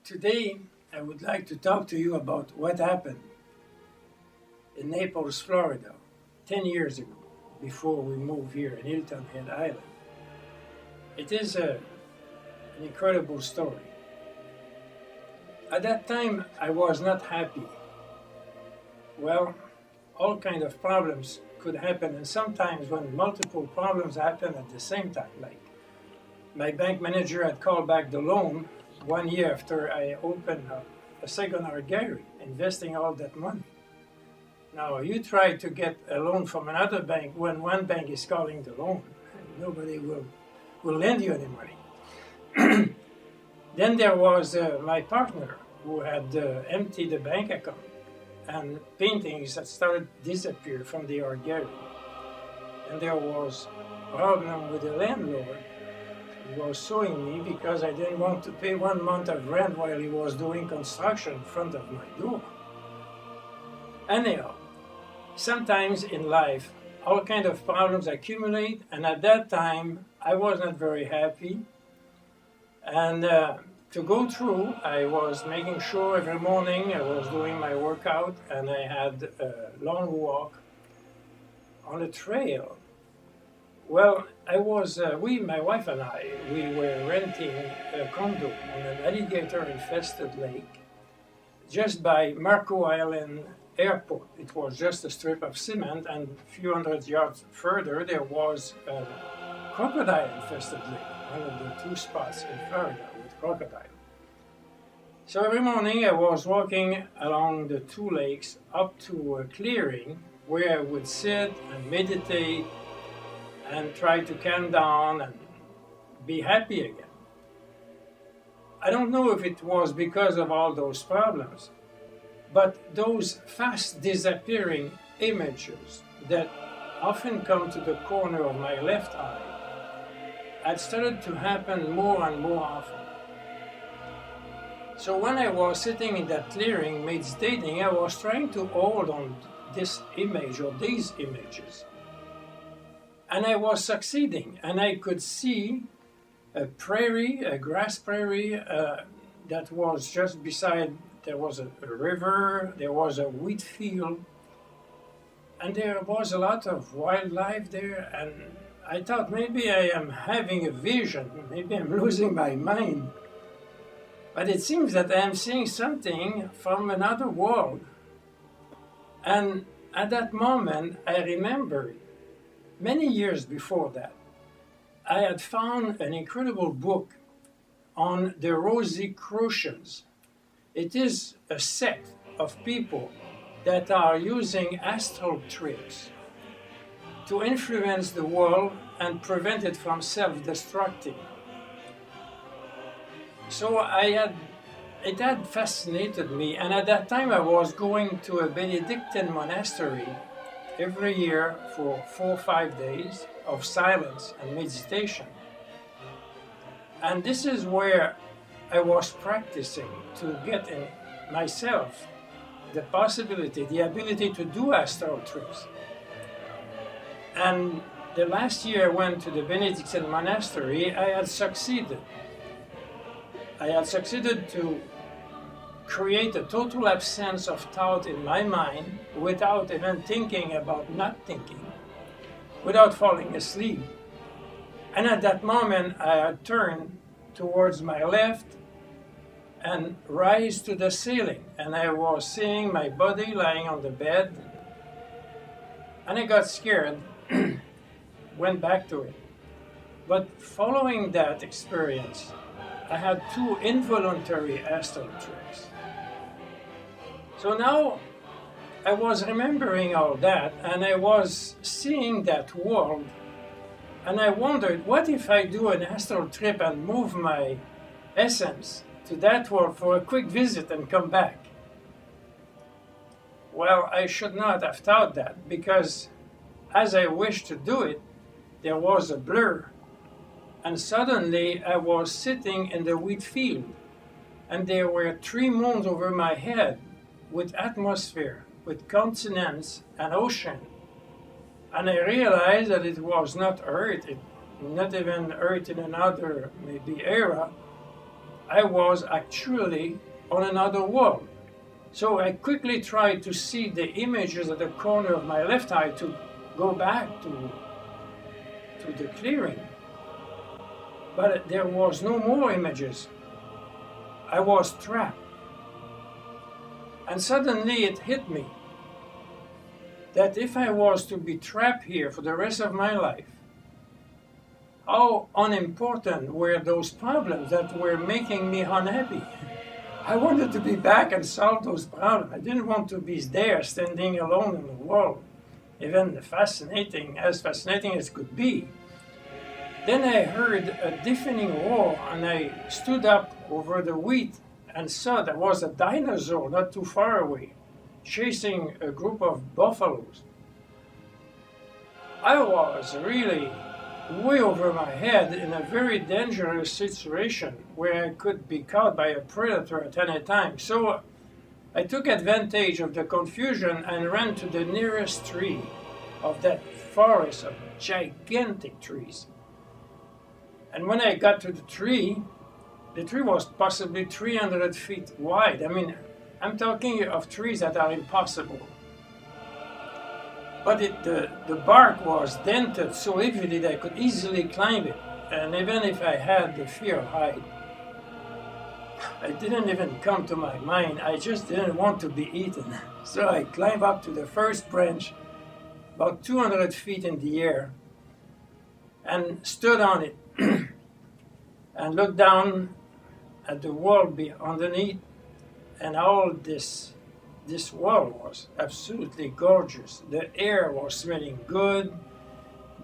Today, I would like to talk to you about what happened in Naples, Florida, 10 years ago, before we moved here in Hilton Head Island. It is an incredible story. At that time, I was not happy. Well, all kinds of problems could happen, and sometimes when multiple problems happen at the same time, like my bank manager had called back the loan 1 year after I opened a second-hand gallery, investing all that money. Now, you try to get a loan from another bank when one bank is calling the loan. Nobody will lend you any money. Then there was my partner who had emptied the bank account, and paintings that started to disappear from the art gallery. And there was a problem with the landlord. He was suing me because I didn't want to pay 1 month of rent while he was doing construction in front of my door. Anyhow, sometimes in life, all kinds of problems accumulate, and at that time, I was not very happy. And to go through, I was making sure every morning I was doing my workout, and I had a long walk on a trail. Well, my wife and I, we were renting a condo on an alligator-infested lake just by Marco Island Airport. It was just a strip of cement, and a few hundred yards further, there was a crocodile-infested lake, one of the 2 spots in Florida with crocodile. So every morning I was walking along the 2 lakes up to a clearing where I would sit and meditate and try to calm down and be happy again. I don't know if it was because of all those problems, but those fast disappearing images that often come to the corner of my left eye had started to happen more and more often. So when I was sitting in that clearing meditating, I was trying to hold on this image or these images. And I was succeeding, and I could see a prairie, a grass prairie that was just beside. There was a river, there was a wheat field, and there was a lot of wildlife there. And I thought maybe I am having a vision, maybe I'm losing my mind. But it seems that I am seeing something from another world. And at that moment, I remembered, many years before that, I had found an incredible book on the Rosicrucians. It is a sect of people that are using astral trips to influence the world and prevent it from self-destructing. So it had fascinated me, and at that time I was going to a Benedictine monastery every year for 4 or 5 days of silence and meditation. And this is where I was practicing to get in myself the possibility, the ability to do astral trips. And the last year I went to the Benedictine monastery, I had succeeded. I had succeeded to create a total absence of thought in my mind without even thinking about not thinking, without falling asleep. And at that moment, I had turned towards my left and rise to the ceiling. And I was seeing my body lying on the bed. And I got scared, went back to it. But following that experience, I had 2 involuntary astral trips. So now I was remembering all that, and I was seeing that world, and I wondered, what if I do an astral trip and move my essence to that world for a quick visit and come back? Well, I should not have thought that, because as I wished to do it, there was a blur. And suddenly I was sitting in the wheat field, and there were 3 moons over my head with atmosphere, with continents and ocean. And I realized that it was not Earth, not even Earth in another maybe era, I was actually on another world. So I quickly tried to see the images at the corner of my left eye to go back to the clearing. But there was no more images. I was trapped. And suddenly it hit me that if I was to be trapped here for the rest of my life, how unimportant were those problems that were making me unhappy. I wanted to be back and solve those problems. I didn't want to be there standing alone in the world, even fascinating as it could be. Then I heard a deafening roar, and I stood up over the wheat and saw there was a dinosaur not too far away, chasing a group of buffaloes. I was really way over my head in a very dangerous situation where I could be caught by a predator at any time. So I took advantage of the confusion and ran to the nearest tree of that forest of gigantic trees. And when I got to the tree was possibly 300 feet wide. I mean, I'm talking of trees that are impossible. But the bark was dented so heavily that I could easily climb it. And even if I had the fear of height, it didn't even come to my mind. I just didn't want to be eaten. So I climbed up to the first branch, about 200 feet in the air, and stood on it and looked down at the world underneath, and all this world was absolutely gorgeous. The air was smelling good.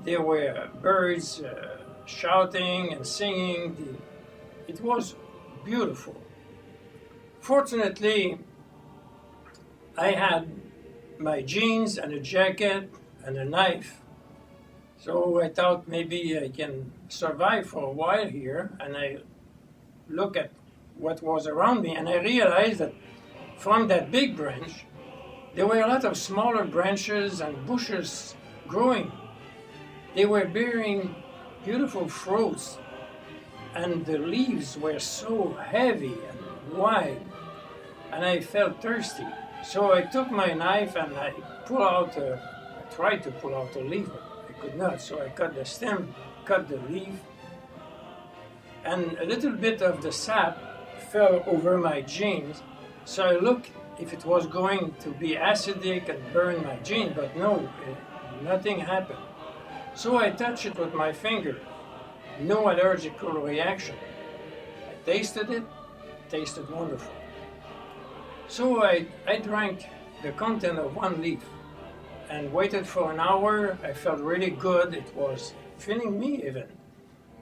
There were birds shouting and singing. It was beautiful. Fortunately, I had my jeans and a jacket and a knife. So I thought maybe I can survive for a while here, and I looked at what was around me, and I realized that from that big branch, there were a lot of smaller branches and bushes growing. They were bearing beautiful fruits, and the leaves were so heavy and wide, and I felt thirsty. So I took my knife and I tried to pull out a leaf, but I could not. So I cut the stem, cut the leaf, and a little bit of the sap fell over my jeans. So I looked if it was going to be acidic and burn my jeans, but no, nothing happened. So I touched it with my finger. No allergical reaction. I tasted it, tasted wonderful. So I drank the content of one leaf and waited for an hour. I felt really good. It was filling me even.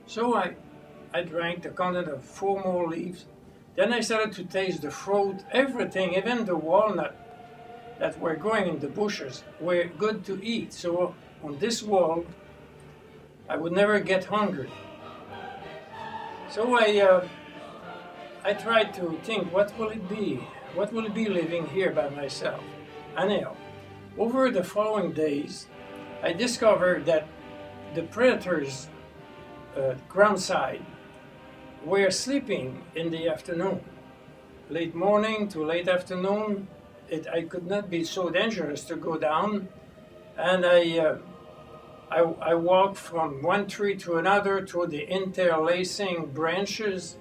So I drank the content of 4 more leaves. Then I started to taste the fruit, everything, even the walnut that were growing in the bushes were good to eat. So on this world, I would never get hungry. So I tried to think, what will it be? What will it be living here by myself? Anyhow, over the following days, I discovered that the predators ground side were sleeping in the afternoon. Late morning to late afternoon, I could not be so dangerous to go down, and I walked from one tree to another through the interlacing branches.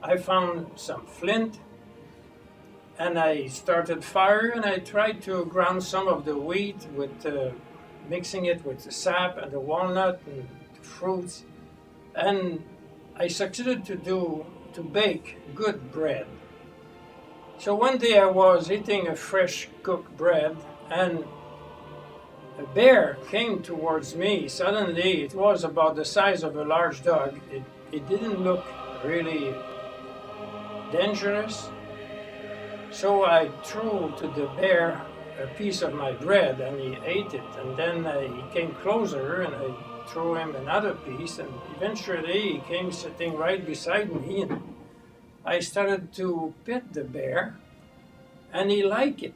I found some flint, and I started fire, and I tried to ground some of the wheat with mixing it with the sap and the walnut and the fruits, and I succeeded to bake good bread. So one day I was eating a fresh cooked bread, and a bear came towards me. Suddenly, it was about the size of a large dog. It didn't look really dangerous. So I threw to the bear a piece of my bread, and he ate it. And then he came closer, and I threw him another piece, and eventually he came sitting right beside me, and I started to pet the bear, and he liked it.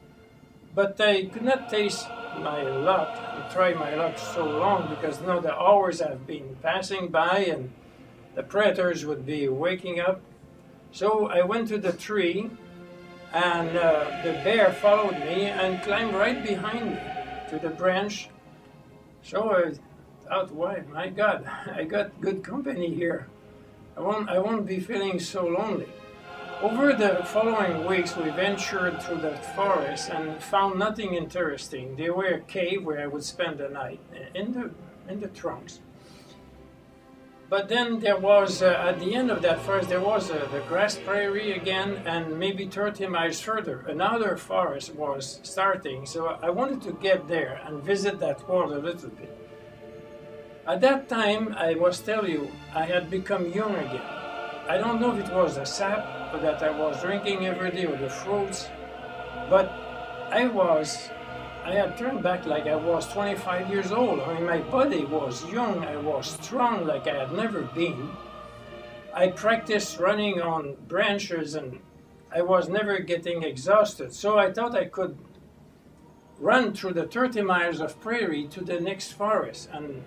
But I could not taste my luck and try my luck so long, because now the hours have been passing by and the predators would be waking up. So I went to the tree, and the bear followed me and climbed right behind me to the branch. So I thought, why, my God, I got good company here. I won't be feeling so lonely. Over the following weeks, we ventured through the forest and found nothing interesting. There were a cave where I would spend the night in the trunks. But then there was, at the end of that forest, there was the grass prairie again, and maybe 30 miles further, another forest was starting. So I wanted to get there and visit that world a little bit. At that time, I must tell you, I had become young again. I don't know if it was the sap that I was drinking every day or the fruits, but I had turned back like I was 25 years old. I mean, my body was young, I was strong like I had never been. I practiced running on branches and I was never getting exhausted. So I thought I could run through the 30 miles of prairie to the next forest. And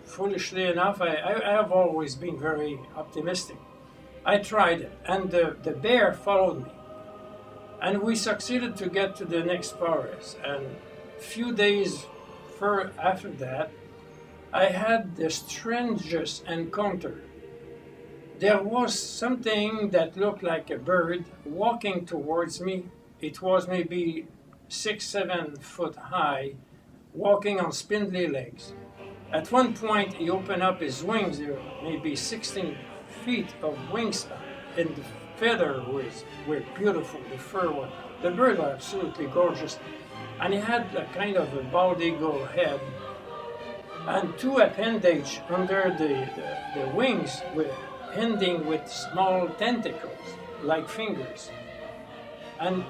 foolishly enough, I have always been very optimistic. I tried it, and the bear followed me. And we succeeded to get to the next forest. And a few days after that, I had the strangest encounter. There was something that looked like a bird walking towards me. It was maybe 6-7 foot high, walking on spindly legs. At one point, he opened up his wings. There were maybe 16 feet of wingspan, and the feathers were beautiful. The fur was, the bird was absolutely gorgeous, and he had a kind of a bald eagle head, and two appendages under the wings were ending with small tentacles like fingers. And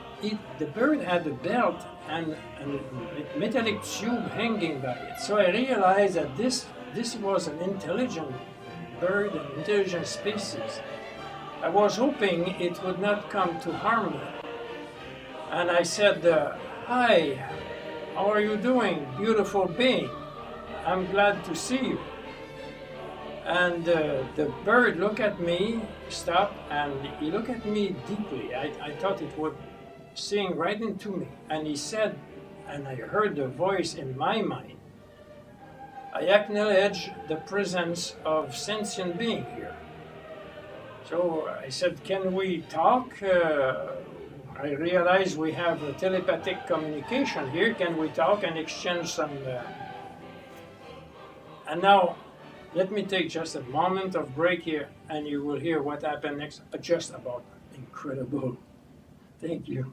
the bird had a belt and a metallic tube hanging by it. So I realized that this was an intelligent bird, an intelligent species. I was hoping it would not come to harm me. And I said, "Hi, how are you doing, beautiful being? I'm glad to see you." And the bird looked at me, stopped, and he looked at me deeply. I thought it would seeing right into me. And he said, and I heard the voice in my mind, "I acknowledge the presence of sentient being here." So I said, "Can we talk? I realize we have a telepathic communication here. Can we talk and exchange some..." And now, let me take just a moment of break here, and you will hear what happened next. Just about incredible. Thank you.